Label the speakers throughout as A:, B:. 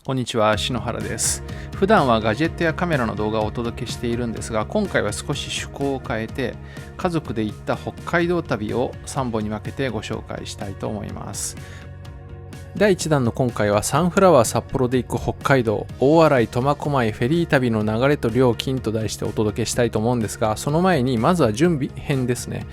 A: こんにちは、篠原です。普段はガジェットやカメラの動画をお届けしているんですが、今回は少し趣向を変えて、家族で行った北海道旅を3本に分けてご紹介したいと思います。第1弾の今回はサンフラワー札幌で行く北海道大洗苫小牧フェリー旅の流れと料金と題してお届けしたいと思うんですが、その前にまずは準備編ですね。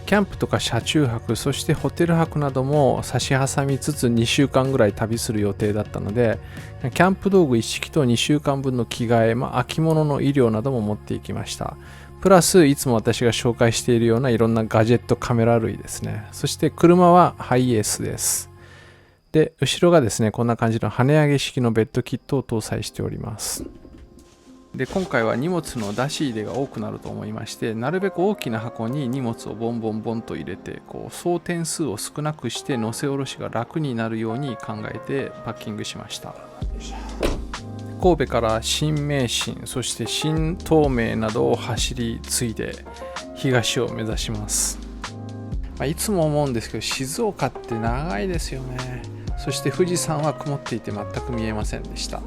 A: キャンプとか車中泊、そしてホテル泊なども差し挟みつつ2週間ぐらい旅する予定だったので、キャンプ道具一式と2週間分の着替え、秋物の衣料なども持っていきました。プラスいつも私が紹介しているようないろんなガジェットカメラ類ですね。そして車はハイエースです。で、後ろがですね、こんな感じの跳ね上げ式のベッドキットを搭載しております。で、今回は荷物の出し入れが多くなると思いまして、なるべく大きな箱に荷物をボンボンボンと入れて、総点数を少なくして乗せ下ろしが楽になるように考えてパッキングしました。神戸から新名神、そして新東名などを走り継いで東を目指します。いつも思うんですけど、静岡って長いですよね。そして富士山は曇っていて全く見えませんでした。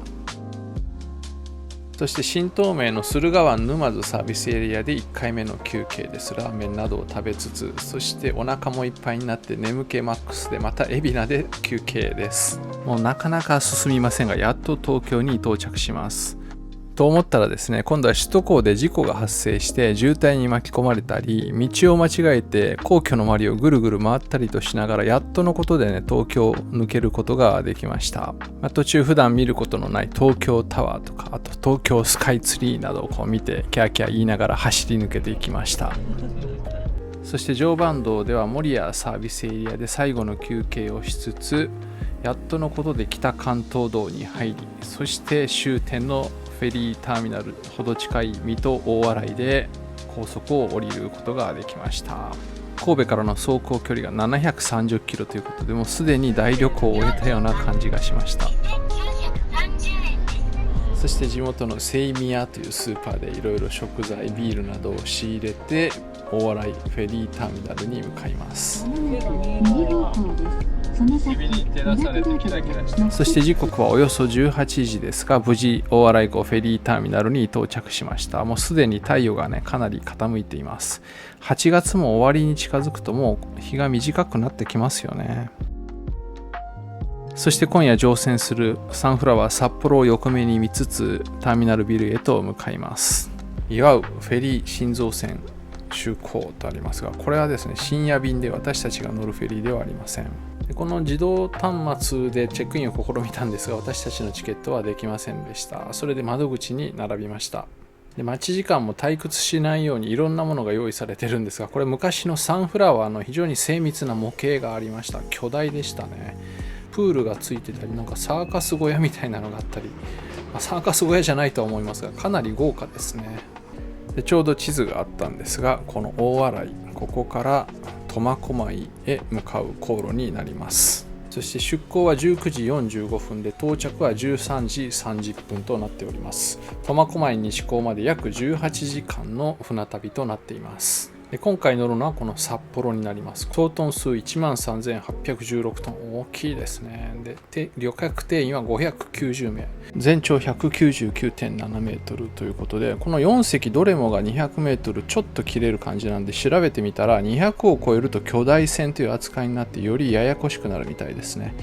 A: そして新東名の駿河湾沼津サービスエリアで1回目の休憩です。ラーメンなどを食べつつ、そしてお腹もいっぱいになって眠気マックスでまた海老名で休憩です。もうなかなか進みませんが、やっと東京に到着します。と思ったらですね、今度は首都高で事故が発生して渋滞に巻き込まれたり、道を間違えて皇居の周りをぐるぐる回ったりとしながら、やっとのことでね、東京を抜けることができました。途中普段見ることのない東京タワーとか、あと東京スカイツリーなどを見てキャーキャー言いながら走り抜けていきました。そして常磐道では守谷サービスエリアで最後の休憩をしつつ、やっとのことで北関東道に入り、そして終点のフェリーターミナルほど近い水戸大洗で高速を降りることができました。神戸からの走行距離が730キロということで、もうすでに大旅行を終えたような感じがしました。そして地元のセイミヤというスーパーでいろいろ食材、ビールなどを仕入れて大洗フェリーターミナルに向かいます。そして時刻はおよそ18時ですが、無事大洗港フェリーターミナルに到着しました。もうすでに太陽がね、かなり傾いています。8月も終わりに近づくともう日が短くなってきますよね。そして今夜乗船するサンフラワー札幌を横目に見つつ、ターミナルビルへと向かいます。祝うフェリー新造船就航とありますが、これはですね、深夜便で私たちが乗るフェリーではありません。この自動端末でチェックインを試みたんですが、私たちのチケットはできませんでした。それで窓口に並びました。で、待ち時間も退屈しないようにいろんなものが用意されてるんですが、これ昔のサンフラワーの非常に精密な模型がありました。巨大でしたね。プールがついてたり、なんかサーカス小屋みたいなのがあったり、サーカス小屋じゃないとは思いますが、かなり豪華ですね。で、ちょうど地図があったんですが、この大洗、ここから苫小牧へ向かう航路になります。そして出港は19時45分で到着は13時30分となっております。苫小牧西港まで約18時間の船旅となっています。で、今回乗るのはこの札幌になります。総トン数 13,816 トン、大きいですね。で、旅客定員は590名、全長 199.7 メートルということで、この4隻どれもが200メートルちょっと切れる感じなんで、調べてみたら200を超えると巨大船という扱いになってよりややこしくなるみたいですね。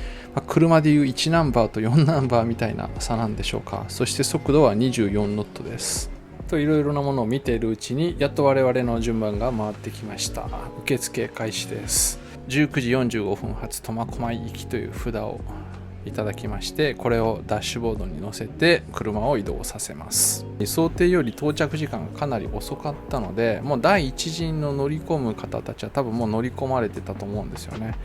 A: 車でいう1ナンバーと4ナンバーみたいな差なんでしょうか。そして速度は24ノットです。といろいろなものを見ているうちに、やっと我々の順番が回ってきました。受付開始です。19時45分発苫小牧行きという札をいただきまして、これをダッシュボードに乗せて車を移動させます。想定より到着時間がかなり遅かったので、もう第一陣の乗り込む方たちは多分もう乗り込まれてたと思うんですよね。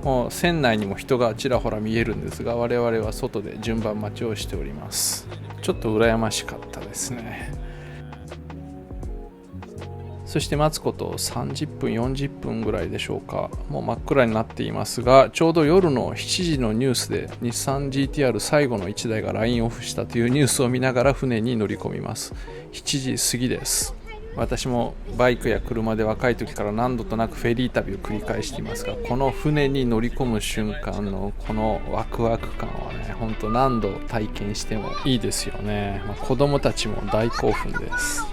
A: もう船内にも人がちらほら見えるんですが、我々は外で順番待ちをしております。ちょっと羨ましかったですね。そして待つこと30分40分ぐらいでしょうか。もう真っ暗になっていますが、ちょうど夜の7時のニュースで日産 GTR 最後の1台がラインオフしたというニュースを見ながら船に乗り込みます。7時過ぎです。私もバイクや車で若い時から何度となくフェリー旅を繰り返していますが、この船に乗り込む瞬間のこのワクワク感はね、ほんと何度体験してもいいですよね。子供たちも大興奮です。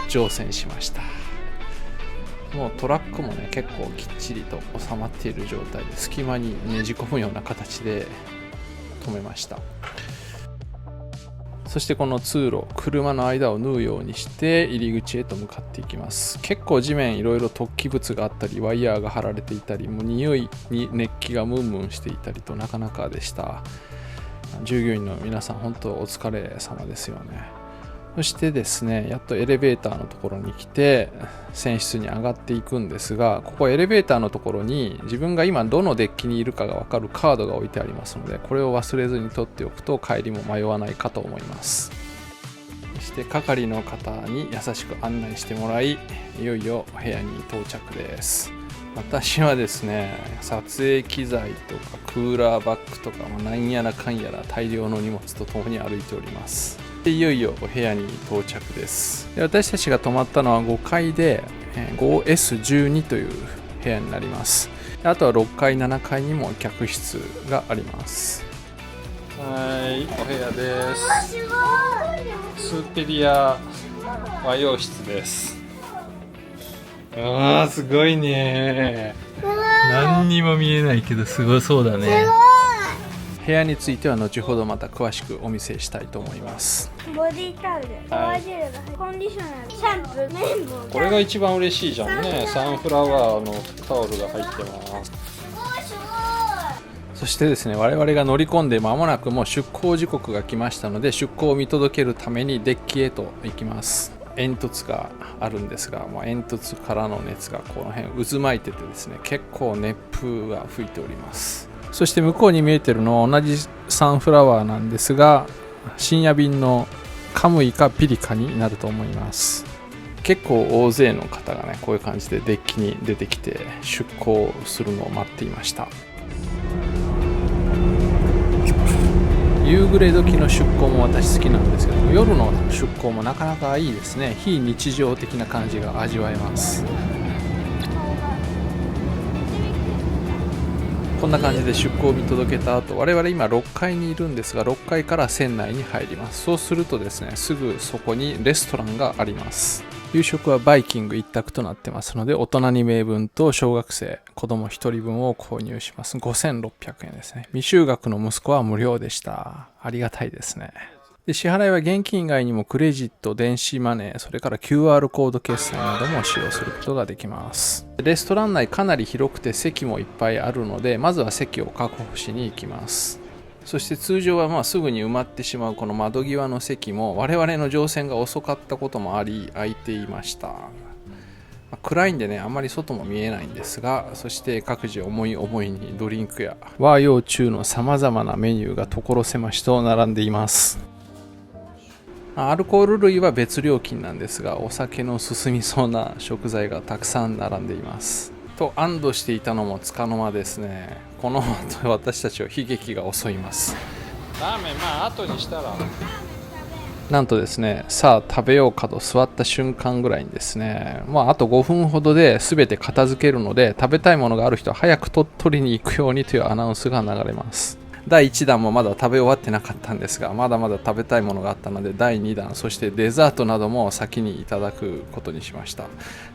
A: 乗船しました。もうトラックもね結構きっちりと収まっている状態で、隙間にねじ込むような形で止めました。そしてこの通路、車の間を縫うようにして入り口へと向かっていきます。結構地面いろいろ突起物があったり、ワイヤーが張られていたり、もう匂いに熱気がムンムンしていたりとなかなかでした。従業員の皆さん本当お疲れ様ですよね。そしてですね、やっとエレベーターのところに来て船室に上がっていくんですが、ここエレベーターのところに自分が今どのデッキにいるかが分かるカードが置いてありますので、これを忘れずに取っておくと帰りも迷わないかと思います。そして係の方に優しく案内してもらい、いよいよお部屋に到着です。私はですね、撮影機材とかクーラーバッグとか、なんやらかんやら大量の荷物とともに歩いております。でいよいよお部屋に到着です。で私たちが泊まったのは5階で 5S12 という部屋になります。あとは6階7階にも客室があります。はい、お部屋です。スーペリア和洋室です。あーすごいね。何にも見えないけどすごそうだね。部屋については後ほどまた詳しくお見せしたいと思います。
B: ボディタオル、シャワージェルが入る、コンディショナー、シャンプー、綿棒。
A: これが一番嬉しいじゃんね。サンフラワーのタオルが入ってます。そしてですね、我々が乗り込んで間もなくもう出港時刻が来ましたので、出港を見届けるためにデッキへと行きます。煙突があるんですが、煙突からの熱がこの辺渦巻いててですね、結構熱風が吹いております。そして向こうに見えてるのは同じサンフラワーなんですが、深夜便のカムイかピリカになると思います。結構大勢の方がね、こういう感じでデッキに出てきて出港するのを待っていました。夕暮れ時の出港も私好きなんですけども、夜の出港もなかなかいいですね。非日常的な感じが味わえます。こんな感じで出港を見届けた後、我々今6階にいるんですが、6階から船内に入ります。そうするとですね、すぐそこにレストランがあります。夕食はバイキング一択となってますので、大人2名分と小学生子供1人分を購入します。5600円ですね。未就学の息子は無料でした。ありがたいですね。で支払いは現金以外にもクレジット、電子マネー、それから QR コード決済なども使用することができます。レストラン内かなり広くて席もいっぱいあるので、まずは席を確保しに行きます。そして通常はすぐに埋まってしまうこの窓際の席も、我々の乗船が遅かったこともあり空いていました。暗いんでね、あんまり外も見えないんですが、そして各自思い思いにドリンクや和洋中のさまざまなメニューが所狭しと並んでいます。アルコール類は別料金なんですが、お酒の進みそうな食材がたくさん並んでいます。と安堵していたのもつかの間ですね。この後私たちを悲劇が襲います。ラーメン後にしたら、なんとですね、さあ食べようかと座った瞬間ぐらいにですね、あと5分ほどで全て片付けるので、食べたいものがある人は早く取りに行くようにというアナウンスが流れます。第1弾もまだ食べ終わってなかったんですが、まだまだ食べたいものがあったので、第2弾、そしてデザートなども先にいただくことにしました。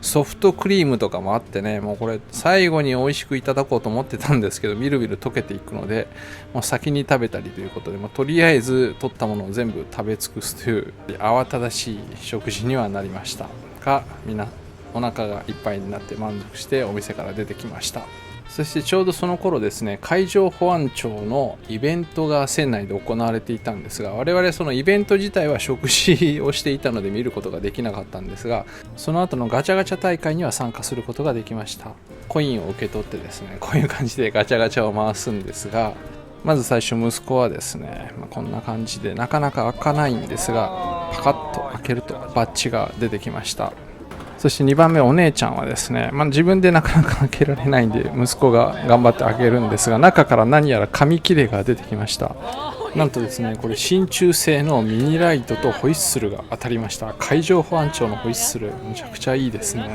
A: ソフトクリームとかもあってね、もうこれ最後に美味しくいただこうと思ってたんですけど、みるみる溶けていくので、もう先に食べたりということで、とりあえず取ったものを全部食べ尽くすという慌ただしい食事にはなりましたが、みんなお腹がいっぱいになって満足してお店から出てきました。そしてちょうどその頃ですね、海上保安庁のイベントが船内で行われていたんですが、我々そのイベント自体は食事をしていたので見ることができなかったんですが、その後のガチャガチャ大会には参加することができました。コインを受け取ってですね、こういう感じでガチャガチャを回すんですが、まず最初息子はですね、こんな感じでなかなか開かないんですが、パカッと開けるとバッジが出てきました。そして2番目お姉ちゃんはですね、自分でなかなか開けられないんで息子が頑張って開けるんですが、中から何やら紙切れが出てきました。なんとですね、これ真鍮製のミニライトとホイッスルが当たりました。海上保安庁のホイッスル、むちゃくちゃいいですね。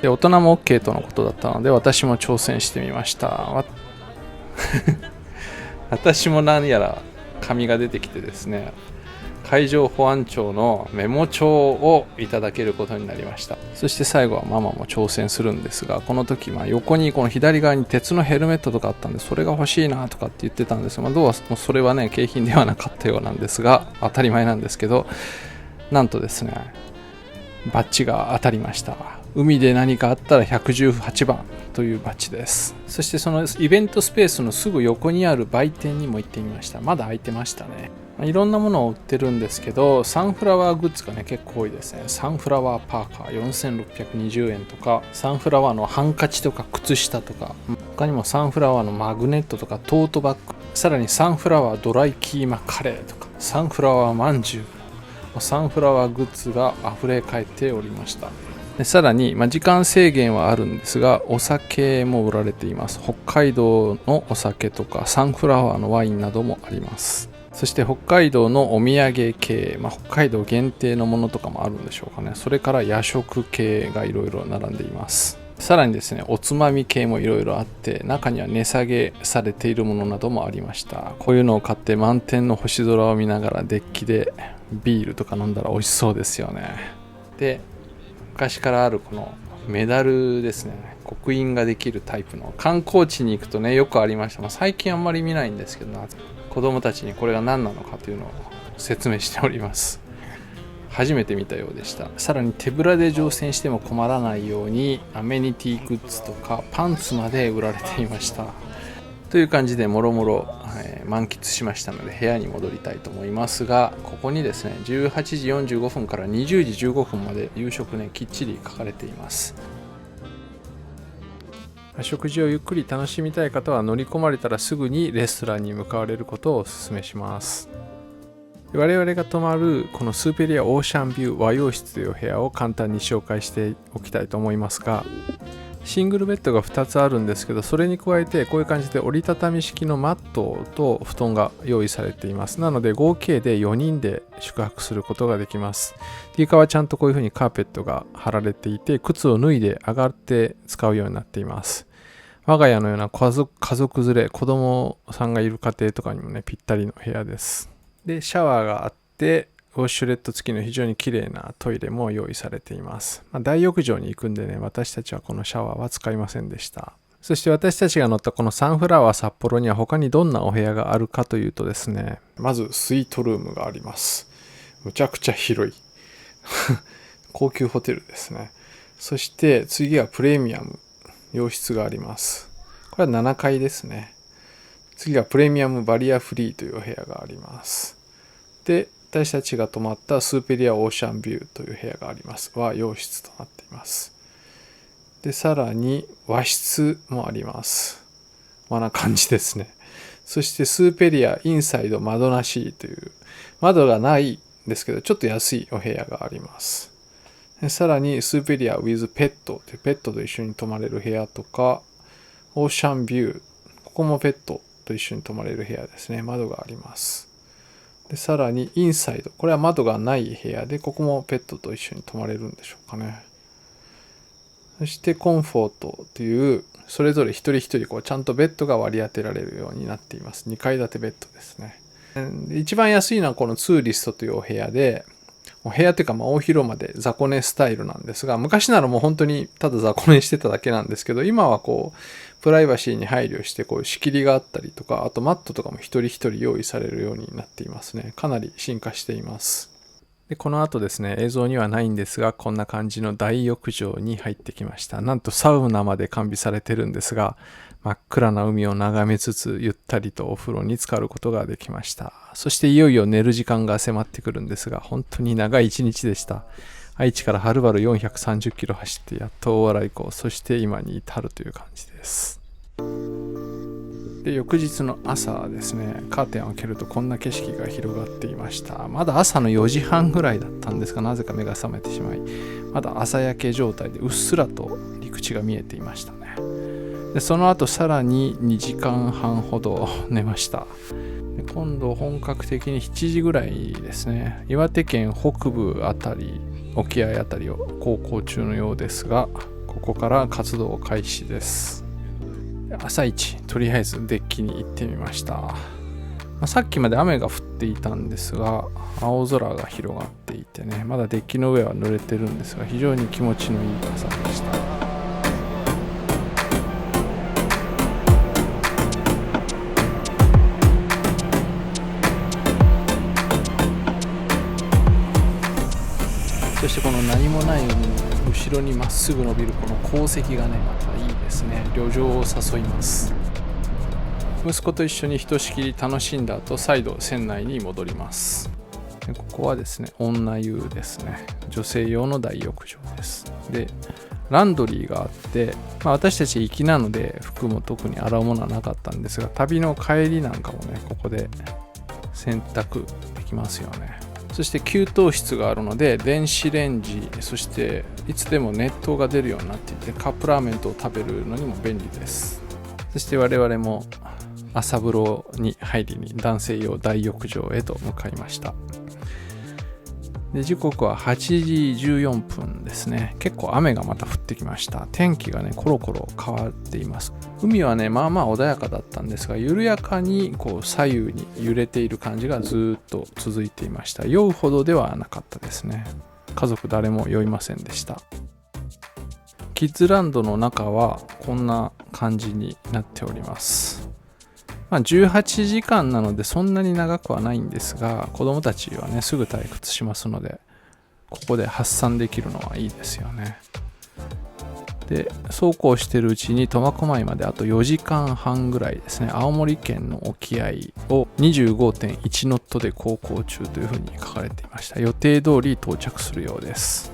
A: で、大人も OK とのことだったので、私も挑戦してみました。私も何やら紙が出てきてですね、海上保安庁のメモ帳をいただけることになりました。そして最後はママも挑戦するんですが、この時横にこの左側に鉄のヘルメットとかあったんで、それが欲しいなとかって言ってたんですが、どうもそれはね景品ではなかったようなんですが、当たり前なんですけど、なんとですね、バッジが当たりました。海で何かあったら118番というバッジです。そしてそのイベントスペースのすぐ横にある売店にも行ってみました。まだ開いてましたね。いろんなものを売ってるんですけど、サンフラワーグッズがね結構多いですね。サンフラワーパーカー4620円とか、サンフラワーのハンカチとか靴下とか、他にもサンフラワーのマグネットとかトートバッグ、さらにサンフラワードライキーマカレーとか、サンフラワーまんじゅう、サンフラワーグッズが溢れ返っておりました。でさらに、時間制限はあるんですが、お酒も売られています。北海道のお酒とかサンフラワーのワインなどもあります。そして北海道のお土産系、北海道限定のものとかもあるんでしょうかね。それから夜食系がいろいろ並んでいます。さらにですね、おつまみ系もいろいろあって、中には値下げされているものなどもありました。こういうのを買って満天の星空を見ながらデッキでビールとか飲んだら美味しそうですよね。で、昔からあるこのメダルですね、刻印ができるタイプの観光地に行くとねよくありました。最近あんまり見ないんですけど、子供たちにこれが何なのかというのを説明しております。初めて見たようでした。さらに手ぶらで乗船しても困らないようにアメニティグッズとかパンツまで売られていました。という感じでもろもろ満喫しましたので、部屋に戻りたいと思いますが、ここにですね18時45分から20時15分まで夕食ねきっちり書かれています。食事をゆっくり楽しみたい方は乗り込まれたらすぐにレストランに向かわれることをお勧めします。我々が泊まるこのスーペリアオーシャンビュー和洋室という部屋を簡単に紹介しておきたいと思いますが、シングルベッドが2つあるんですけど、それに加えてこういう感じで折りたたみ式のマットと布団が用意されています。なので合計で4人で宿泊することができます。床はちゃんとこういう風にカーペットが貼られていて、靴を脱いで上がって使うようになっています。我が家のような家族連れ、子供さんがいる家庭とかにもねぴったりの部屋です。で、シャワーがあって、ウォッシュレット付きの非常に綺麗なトイレも用意されています。大浴場に行くんでね、私たちはこのシャワーは使いませんでした。そして私たちが乗ったこのサンフラワー札幌には他にどんなお部屋があるかというとですね、まずスイートルームがあります。むちゃくちゃ広い高級ホテルですね。そして次はプレミアム洋室があります。これは7階ですね。次はプレミアムバリアフリーというお部屋があります。で、私たちが泊まったスーペリアオーシャンビューという部屋があります。は洋室となっています。で、さらに和室もあります。こんな感じですね。そしてスーペリアインサイド窓なしという窓がないんですけどちょっと安いお部屋があります。でさらにスーペリア with ペットというペットと一緒に泊まれる部屋とか、オーシャンビュー、ここもペットと一緒に泊まれる部屋ですね。窓があります。でさらにインサイド、これは窓がない部屋で、ここもペットと一緒に泊まれるんでしょうかね。そしてコンフォートというそれぞれ一人一人こうちゃんとベッドが割り当てられるようになっています。2階建てベッドですね。で一番安いのはこのツーリストというお部屋で、お部屋というか大広間で雑魚寝スタイルなんですが、昔ならもう本当にただ雑魚寝してただけなんですけど、今はこうプライバシーに配慮してこういう仕切りがあったりとか、あとマットとかも一人一人用意されるようになっていますね。かなり進化しています。でこの後ですね、映像にはないんですが、こんな感じの大浴場に入ってきました。なんとサウナまで完備されてるんですが、真っ暗な海を眺めつつゆったりとお風呂に浸かることができました。そしていよいよ寝る時間が迫ってくるんですが、本当に長い一日でした。愛知からはるばる430キロ走ってやっと大洗港、そして今に至るという感じです。で翌日の朝ですね、カーテンを開けるとこんな景色が広がっていました。まだ朝の4時半ぐらいだったんですが、なぜか目が覚めてしまい、まだ朝焼け状態でうっすらと陸地が見えていましたね。でその後さらに2時間半ほど寝ました。で今度本格的に7時ぐらいですね。岩手県北部あたり、沖合あたりを航行中のようですが、ここから活動開始です。朝一、とりあえずデッキに行ってみました。さっきまで雨が降っていたんですが、青空が広がっていてね、まだデッキの上は濡れてるんですが、非常に気持ちのいい朝でした。そしてこの何もない海の後ろにまっすぐ伸びるこの鉱石がね、またいいですね。旅情を誘います。息子と一緒にひとしきり楽しんだ後、再度船内に戻ります。でここはですね、女湯ですね。女性用の大浴場です。でランドリーがあって、私たち行きなので服も特に洗うものはなかったんですが、旅の帰りなんかもね、ここで洗濯できますよね。そして給湯室があるので、電子レンジ、そしていつでも熱湯が出るようになっていて、カップラーメンを食べるのにも便利です。そして我々も朝風呂に入りに男性用大浴場へと向かいました。で時刻は8時14分ですね。結構雨がまた降ってきました。天気がね、コロコロ変わっています。海はね、まあまあ穏やかだったんですが、緩やかにこう左右に揺れている感じがずっと続いていました。酔うほどではなかったですね。家族誰も酔いませんでした。キッズランドの中はこんな感じになっております。18時間なのでそんなに長くはないんですが、子供たちはね、すぐ退屈しますので、ここで発散できるのはいいですよね。でそうこうしているうちに苫小牧まであと4時間半ぐらいですね。青森県の沖合を 25.1 ノットで航行中というふうに書かれていました。予定通り到着するようです。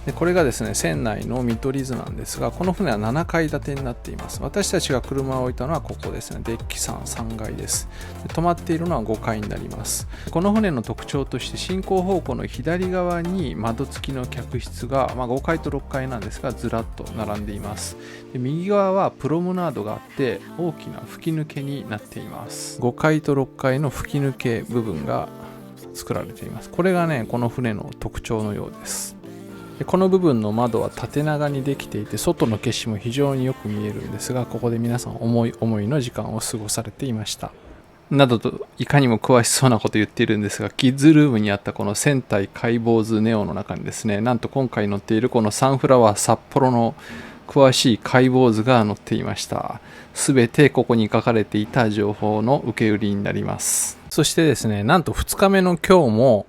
A: でこれがですね、船内の見取り図なんですが、この船は7階建てになっています。私たちが車を置いたのはここですね。デッキ3階です。で止まっているのは5階になります。この船の特徴として、進行方向の左側に窓付きの客室が、5階と6階なんですが、ずらっと並んでいます。で右側はプロムナードがあって大きな吹き抜けになっています。5階と6階の吹き抜け部分が作られています。これがね、この船の特徴のようです。この部分の窓は縦長にできていて、外の景色も非常によく見えるんですが、ここで皆さん思い思いの時間を過ごされていましたなどと、いかにも詳しそうなこと言っているんですが、キッズルームにあったこの船体解剖図ネオの中にですね、なんと今回載っているこのサンフラワー札幌の詳しい解剖図が載っていました。すべてここに書かれていた情報の受け売りになります。そしてですね、なんと2日目の今日も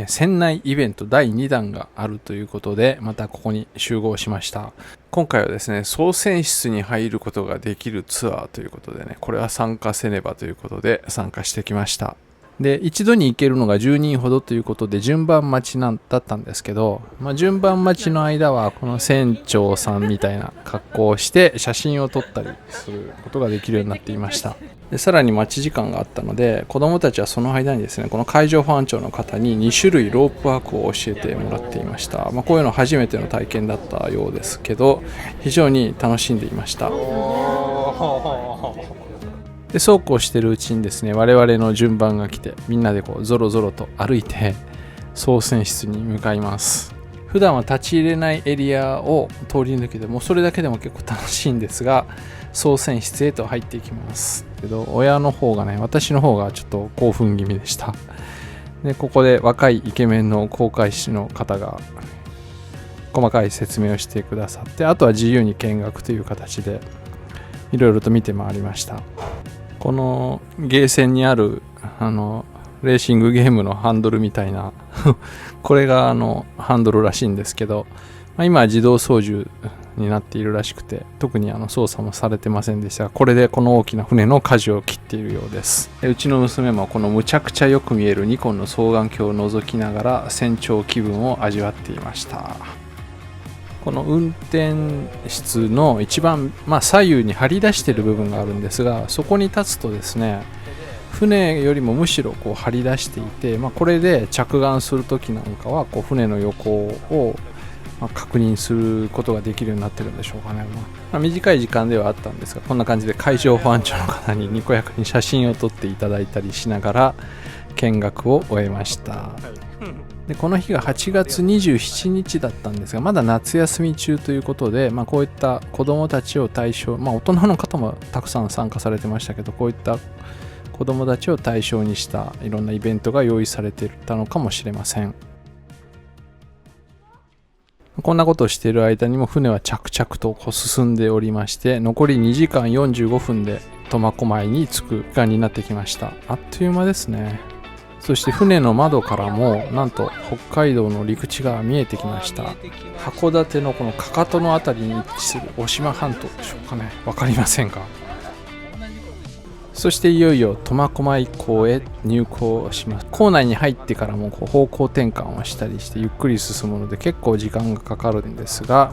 A: 船内イベント第2弾があるということで、またここに集合しました。今回はですね、操船室に入ることができるツアーということでね、これは参加せねばということで参加してきました。で一度に行けるのが10人ほどということで順番待ちだったんですけど、順番待ちの間はこの船長さんみたいな格好をして写真を撮ったりすることができるようになっていました。でさらに待ち時間があったので、子どもたちはその間にですね、この海上保安庁の方に2種類ロープワークを教えてもらっていました。こういうの初めての体験だったようですけど、非常に楽しんでいました。でそうこうしているうちにですね、我々の順番が来て、みんなでこうゾロゾロと歩いて操船室に向かいます。普段は立ち入れないエリアを通り抜けて、もうそれだけでも結構楽しいんですが、操船室へと入っていきますけど、親の方がね、私の方がちょっと興奮気味でした。でここで若いイケメンの航海士の方が細かい説明をしてくださって、あとは自由に見学という形でいろいろと見て回りました。このゲーセンにあるレーシングゲームのハンドルみたいなこれがハンドルらしいんですけど、今は自動操縦になっているらしくて、特に操作もされてませんでしたが、これでこの大きな船の舵を切っているようです。うちの娘もこのむちゃくちゃよく見えるニコンの双眼鏡を覗きながら船長気分を味わっていました。この運転室の一番、左右に張り出している部分があるんですが、そこに立つとですね、船よりもむしろこう張り出していて、これで着岸する時なんかはこう船の横を確認することができるようになってるんでしょうかね。短い時間ではあったんですが、こんな感じで海上保安庁の方ににこやかに写真を撮っていただいたりしながら見学を終えました。でこの日が8月27日だったんですが、まだ夏休み中ということで、こういった子どもたちを対象、大人の方もたくさん参加されてましたけど、こういった子どもたちを対象にしたいろんなイベントが用意されていたのかもしれません。こんなことをしている間にも船は着々と進んでおりまして、残り2時間45分で苫小牧に着く時間になってきました。あっという間ですね。そして船の窓からもなんと北海道の陸地が見えてきました。函館のこのかかとのあたりに位置する渡島半島でしょうかね。わかりませんか。そしていよいよ苫小牧港へ入港します。港内に入ってからも方向転換をしたりしてゆっくり進むので結構時間がかかるんですが、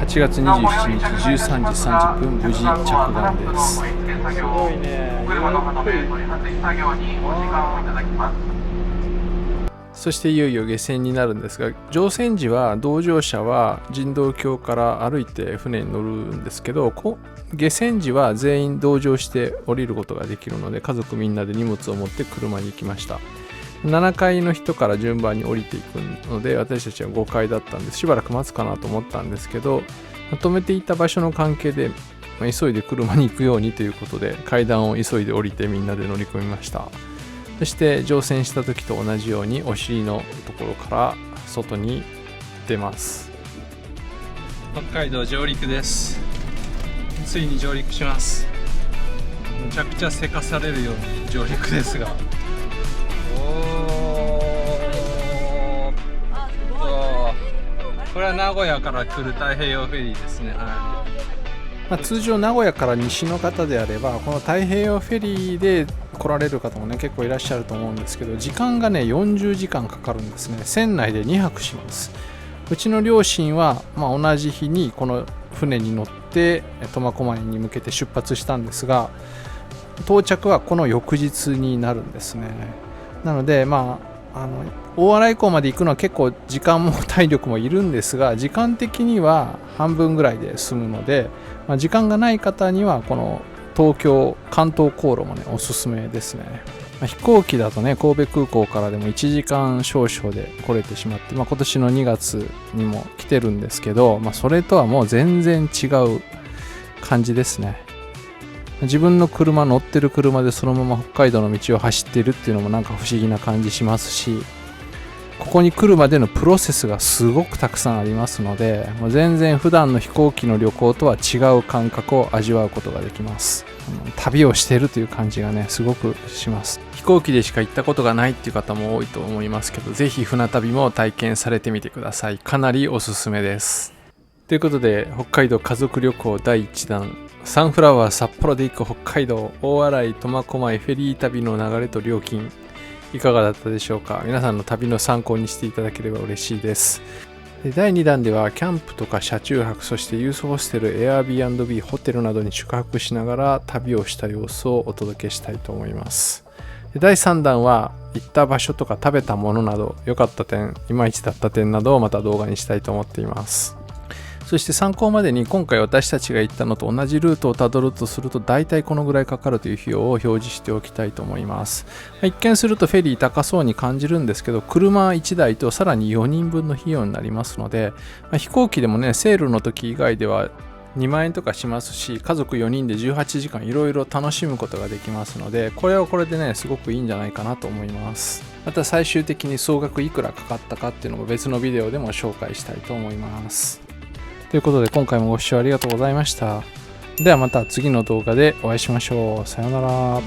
A: 8月27日13時30分無事着岸です。すごいね。そしていよいよ下船になるんですが、乗船時は同乗者は人道橋から歩いて船に乗るんですけど、下船時は全員同乗して降りることができるので、家族みんなで荷物を持って車に行きました。7階の人から順番に降りていくので、私たちは5階だったんでしばらく待つかなと思ったんですけど、止めていた場所の関係で急いで車に行くようにということで階段を急いで降りてみんなで乗り込みました。そして乗船した時と同じようにお尻のところから外に出ます。北海道上陸です。ついに上陸します。めちゃくちゃせかされるように上陸ですが、これは名古屋から来る太平洋フェリーですね。通常名古屋から西の方であればこの太平洋フェリーで来られる方もね結構いらっしゃると思うんですけど、時間がね40時間かかるんですね。船内で2泊します。うちの両親は、同じ日にこの船に乗って苫小牧に向けて出発したんですが、到着はこの翌日になるんですね。なので大洗港まで行くのは結構時間も体力もいるんですが、時間的には半分ぐらいで済むので、時間がない方にはこの東京関東航路もねおすすめですね。飛行機だとね神戸空港からでも1時間少々で来れてしまって、今年の2月にも来てるんですけど、それとはもう全然違う感じですね。自分の乗ってる車でそのまま北海道の道を走っているっていうのもなんか不思議な感じしますし、ここに来るまでのプロセスがすごくたくさんありますので、全然普段の飛行機の旅行とは違う感覚を味わうことができます。旅をしているという感じがねすごくします。飛行機でしか行ったことがないっていう方も多いと思いますけど、ぜひ船旅も体験されてみてください。かなりおすすめです。ということで北海道家族旅行第1弾、サンフラワー札幌で行く北海道大洗苫小牧フェリー旅の流れと料金いかがだったでしょうか。皆さんの旅の参考にしていただければ嬉しいです。第2弾ではキャンプとか車中泊、そしてユースホステル、Airbnb、ホテルなどに宿泊しながら旅をした様子をお届けしたいと思います。第3弾は行った場所とか食べたものなど、良かった点、いまいちだった点などをまた動画にしたいと思っています。そして参考までに今回私たちが行ったのと同じルートをたどるとすると大体このぐらいかかるという費用を表示しておきたいと思います。一見するとフェリー高そうに感じるんですけど、車1台とさらに4人分の費用になりますので、飛行機でもねセールの時以外では2万円とかしますし、家族4人で18時間いろいろ楽しむことができますので、これはこれでねすごくいいんじゃないかなと思います。また最終的に総額いくらかかったかっていうのも別のビデオでも紹介したいと思います。ということで今回もご視聴ありがとうございました。ではまた次の動画でお会いしましょう。さようなら。